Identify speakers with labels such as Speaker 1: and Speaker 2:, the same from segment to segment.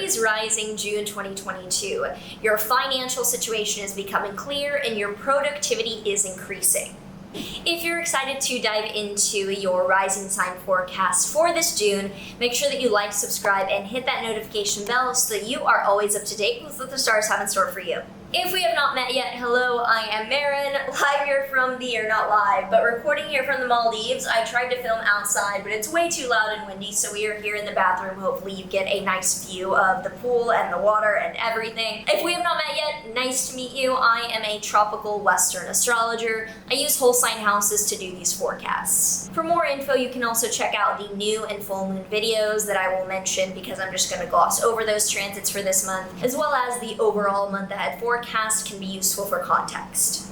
Speaker 1: Aries Rising, June 2022. Your financial situation is becoming clear and your productivity is increasing. If you're excited to dive into your rising sign forecast for this June, make sure that you like, subscribe, and hit that notification bell so that you are always up to date with what the stars have in store for you. If we have not met yet, hello, I am Maren, live here from not live, but recording here from the Maldives. I tried to film outside, but it's way too loud and windy, so we are here in the bathroom. Hopefully you get a nice view of the pool and the water and everything. If we have not met yet, nice to meet you. I am a tropical Western astrologer. I use whole sign houses to do these forecasts. For more info, you can also check out the new and full moon videos that I will mention because I'm just going to gloss over those transits for this month, as well as the overall month ahead forecast can be useful for context.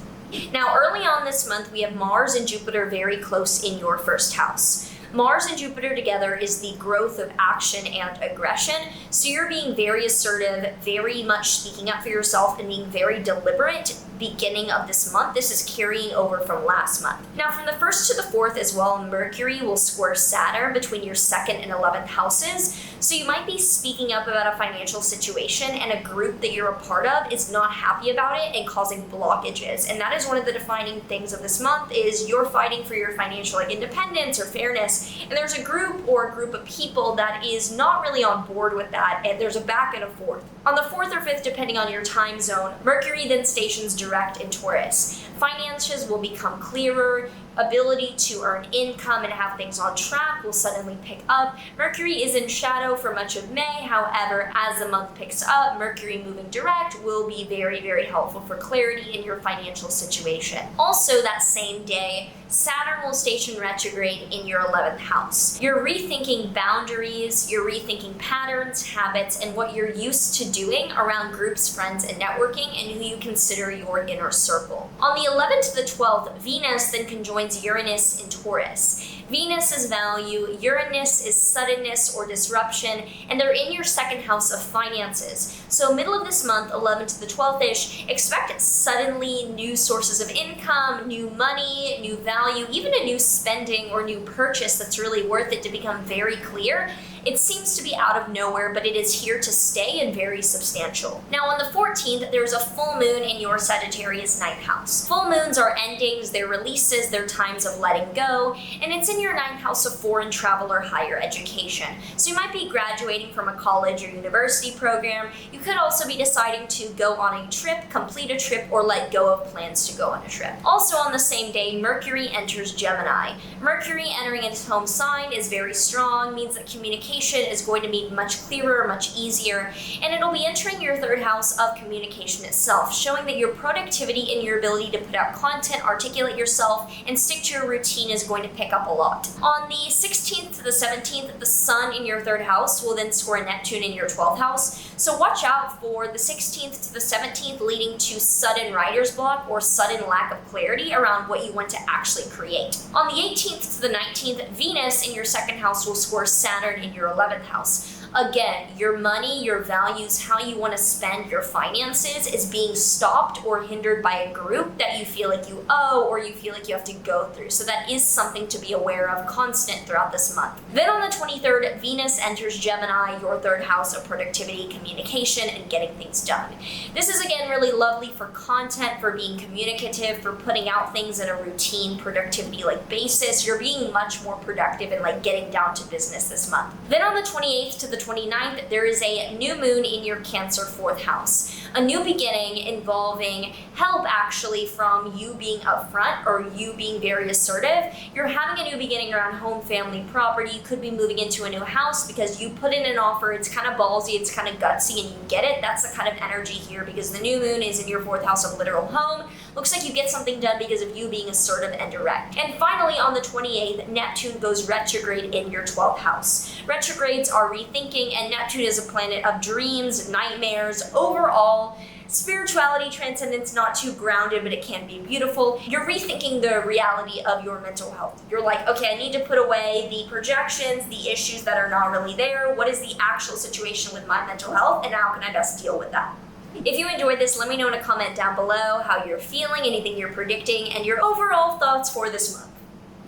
Speaker 1: Now, early on this month, we have Mars and Jupiter very close in your first house. Mars and Jupiter together is the growth of action and aggression, so you're being very assertive, very much speaking up for yourself, and being very deliberate beginning of this month. This is carrying over from last month. Now, from the 1st to the 4th as well, Mercury will square Saturn between your 2nd and 11th houses, so you might be speaking up about a financial situation and a group that you're a part of is not happy about it and causing blockages. And that is one of the defining things of this month is you're fighting for your financial independence or fairness, and there's a group of people that is not really on board with that, and there's a back and a forth. On the 4th or 5th, depending on your time zone, Mercury then stations direct in Taurus. Finances will become clearer, ability to earn income and have things on track will suddenly pick up. Mercury is in shadow for much of May. However, as the month picks up, Mercury moving direct will be very, very helpful for clarity in your financial situation. Also, that same day, Saturn will station retrograde in your 11th house. You're rethinking boundaries, you're rethinking patterns, habits, and what you're used to doing around groups, friends, and networking, and who you consider your inner circle. On the 11th to the 12th, Venus then conjoins Uranus in Taurus. Venus is value, Uranus is suddenness or disruption, and they're in your 2nd house of finances. So middle of this month, 11th to the 12th-ish, expect suddenly new sources of income, new money, new value, even a new spending or new purchase that's really worth it to become very clear. It seems to be out of nowhere, but it is here to stay and very substantial. Now on the 14th, there's a full moon in your Sagittarius 9th house. Full moons are endings, they're releases, they're times of letting go, and it's in your 9th house of foreign travel or higher education. So you might be graduating from a college or university program. You could also be deciding to go on a trip, complete a trip, or let go of plans to go on a trip. Also on the same day, Mercury enters Gemini. Mercury entering its home sign is very strong, means that communication is going to be much clearer, much easier, and it'll be entering your 3rd house of communication itself, showing that your productivity and your ability to put out content, articulate yourself, and stick to your routine is going to pick up a lot. On the 16th to the 17th, the Sun in your 3rd house will then square Neptune in your 12th house, so watch out for the 16th to the 17th leading to sudden writer's block or sudden lack of clarity around what you want to actually create. On the 18th to the 19th, Venus in your 2nd house will square Saturn in your 11th house. Again, your money, your values, how you want to spend your finances is being stopped or hindered by a group that you feel like you owe or you feel like you have to go through. So that is something to be aware of constant throughout this month. Then on the 23rd, Venus enters Gemini, your 3rd house of productivity, communication, and getting things done. This is again really lovely for content, for being communicative, for putting out things in a routine productivity like basis. You're being much more productive and like getting down to business this month. Then on the 28th to the 29th, there is a new moon in your Cancer 4th house. A new beginning involving help actually from you being upfront or you being very assertive. You're having a new beginning around home, family, property. You could be moving into a new house because you put in an offer. It's kind of ballsy, it's kind of gutsy, and you get it. That's the kind of energy here because the new moon is in your 4th house of literal home. Looks like you get something done because of you being assertive and direct. And finally, on the 28th, Neptune goes retrograde in your 12th house. Retrogrades are rethinking, and Neptune is a planet of dreams, nightmares, overall spirituality, transcendence, not too grounded, but it can be beautiful. You're rethinking the reality of your mental health. You're like, okay, I need to put away the projections, the issues that are not really there. What is the actual situation with my mental health, and how can I best deal with that? If you enjoyed this, let me know in a comment down below how you're feeling, anything you're predicting, and your overall thoughts for this month.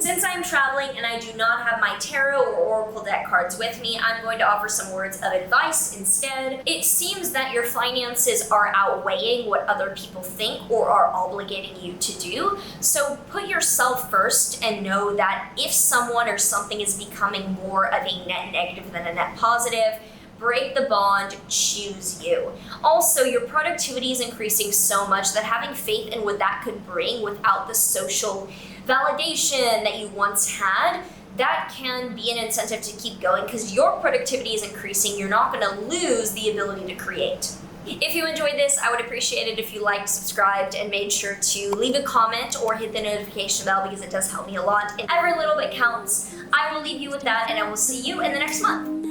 Speaker 1: Since I'm traveling and I do not have my tarot or oracle deck cards with me, I'm going to offer some words of advice instead. It seems that your finances are outweighing what other people think or are obligating you to do. So put yourself first and know that if someone or something is becoming more of a net negative than a net positive, break the bond, choose you. Also, your productivity is increasing so much that having faith in what that could bring without the social validation that you once had, that can be an incentive to keep going because your productivity is increasing. You're not going to lose the ability to create. If you enjoyed this, I would appreciate it if you liked, subscribed, and made sure to leave a comment or hit the notification bell because it does help me a lot. And every little bit counts. I will leave you with that, and I will see you in the next month.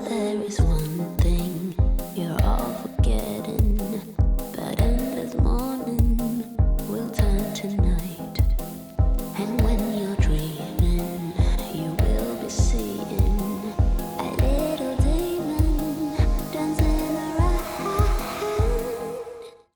Speaker 2: There is one